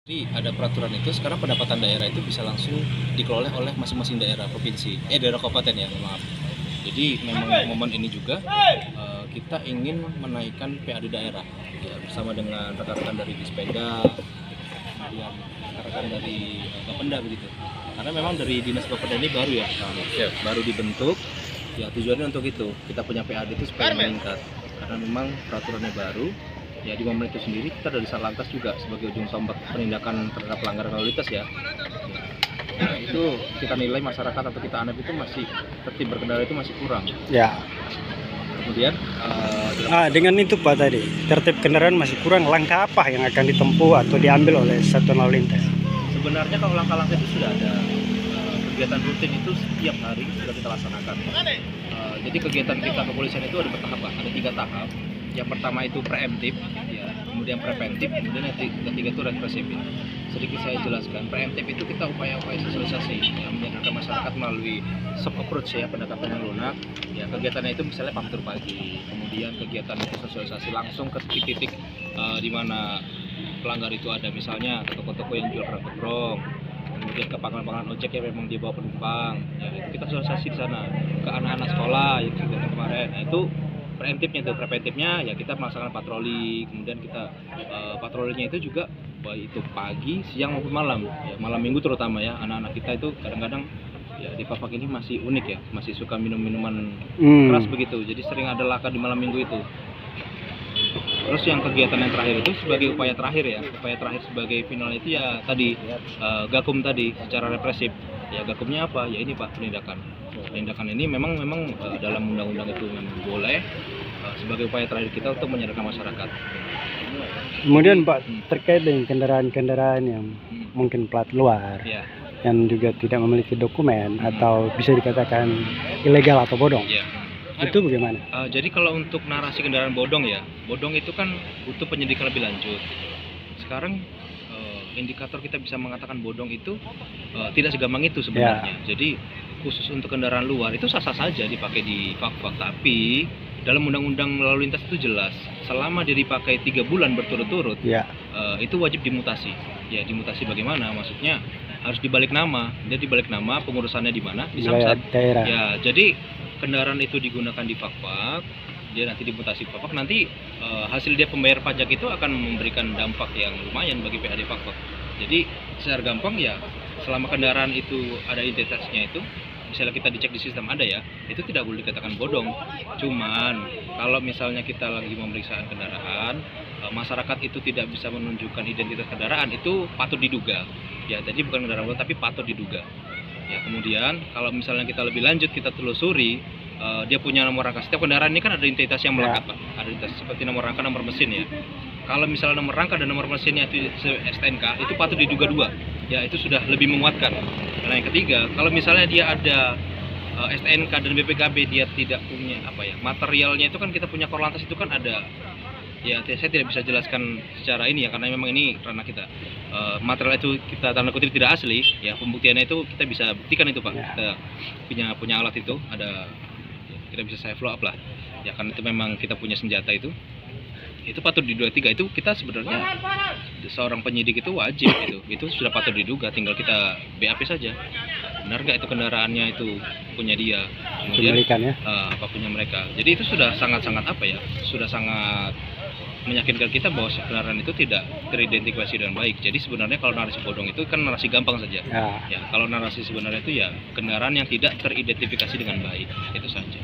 Jadi ada peraturan itu sekarang pendapatan daerah itu bisa langsung dikelola oleh masing-masing daerah provinsi, daerah kabupaten ya, maaf. Jadi memang momen ini juga kita ingin menaikkan PAD daerah ya, bersama dengan rekan-rekan dari Dispenda, kemudian rekan-rekan dari Bapenda begitu. Karena memang dari Dinas Bapenda ini baru ya, baru dibentuk. Ya tujuannya untuk itu, kita punya PAD itu supaya meningkat. Karena memang peraturannya baru. Ya di momen itu sendiri kita dari Satlantas juga sebagai ujung tombak penindakan terhadap pelanggaran lalu lintas ya. Nah, itu kita nilai masyarakat atau kita anak itu masih tertib berkendara itu masih kurang. Ya. Kemudian Dengan itu Pak tadi, tertib kendaraan masih kurang. Langkah apa yang akan ditempuh atau diambil oleh satuan lalu lintas? sebenarnya kalau langkah-langkah itu sudah ada. Kegiatan rutin itu setiap hari sudah kita laksanakan. Jadi kegiatan kita kepolisian itu ada bertahapan, ada 3 tahap. Yang pertama itu preemptif, ya, kemudian preventif, kemudian yang ketiga itu represif. Sedikit saya jelaskan, preemptif itu kita upaya-upaya sosialisasi yang menyadarkan masyarakat melalui soft approach ya, pendekatan yang lunak. Ya, kegiatannya itu misalnya pamtur pagi, kemudian kegiatan itu sosialisasi langsung ke titik-titik di mana pelanggar itu ada, misalnya ke toko-toko yang jual kerang-kerong, kemudian ke pangkalan-pangkalan ojek yang memang dibawa penumpang. Ya, itu kita sosialisasi di sana, ke anak-anak sekolah yang kita kemarin. Nah, itu preemptifnya tuh, preventifnya ya kita melaksanakan patroli, kemudian kita patrolinya itu juga baik itu pagi, siang maupun malam, ya, malam minggu terutama ya. Anak-anak kita itu kadang-kadang ya di Fak-Fak ini masih unik ya, masih suka minum minuman keras begitu, jadi sering ada laka di malam minggu itu. Terus yang kegiatan yang terakhir itu sebagai upaya terakhir ya, upaya terakhir sebagai final itu ya tadi Gakum tadi secara represif. Ya Gakumnya apa? Ya ini Pak, penindakan. Penindakan ini memang dalam undang-undang itu memang boleh sebagai upaya terakhir kita untuk menyadarkan masyarakat. Kemudian Pak, terkait dengan kendaraan-kendaraan yang mungkin plat luar, Ya. yang juga tidak memiliki dokumen atau bisa dikatakan ilegal atau bodong, Ya. itu bagaimana? Jadi kalau untuk narasi kendaraan bodong ya, bodong itu kan butuh penyidikan lebih lanjut. Sekarang indikator kita bisa mengatakan bodong itu tidak segampang itu sebenarnya. Jadi khusus untuk kendaraan luar itu sah-sah saja dipakai di Fak-Fak, tapi dalam undang-undang lalu lintas itu jelas selama dia dipakai 3 bulan berturut-turut itu wajib dimutasi. Ya dimutasi bagaimana? Maksudnya harus dibalik nama. Dia dibalik nama, pengurusannya di mana? Di Samsat. Ya, jadi kendaraan itu digunakan di Fak-Fak, dia nanti dimutasi Fak-Fak, nanti hasil dia pembayar pajak itu akan memberikan dampak yang lumayan bagi PAD Fak-Fak. Jadi secara gampang ya, selama kendaraan itu ada identitasnya itu, misalnya kita dicek di sistem ada ya, itu tidak boleh dikatakan bodong. Cuman kalau misalnya kita lagi pemeriksaan kendaraan, masyarakat itu tidak bisa menunjukkan identitas kendaraan, itu patut diduga. Ya, jadi bukan kendaraan bodong tapi patut diduga. Ya, kemudian kalau misalnya kita lebih lanjut, kita telusuri, dia punya nomor rangka. Setiap kendaraan ini kan ada identitas yang melekat Pak, ada identitas seperti nomor rangka, nomor mesin ya. Kalau misalnya nomor rangka dan nomor mesinnya itu STNK, itu patut diduga 2. Ya, itu sudah lebih menguatkan. Nah, yang ketiga, kalau misalnya dia ada STNK dan BPKB, dia tidak punya materialnya, itu kan kita punya Korlantas itu kan ada. Ya, saya tidak bisa jelaskan secara ini ya, karena memang ini ranah kita. Material itu kita tanda kutip tidak asli, ya pembuktiannya itu kita bisa buktikan itu Pak. Kita punya alat itu, ada, ya, kita bisa saya follow up lah. Ya, karena itu memang kita punya senjata itu patut diduga 3. Itu kita sebenarnya seorang penyidik itu wajib itu sudah patut diduga, tinggal kita BAP saja. Benar nggak itu kendaraannya itu punya dia, kemudian apa punya mereka. Jadi itu sudah sangat-sangat sudah sangat meyakinkan kita bahwa kendaraan itu tidak teridentifikasi dengan baik. Jadi sebenarnya kalau narasi bodong itu kan narasi gampang saja. Ya, kalau narasi sebenarnya itu ya kendaraan yang tidak teridentifikasi dengan baik, itu saja.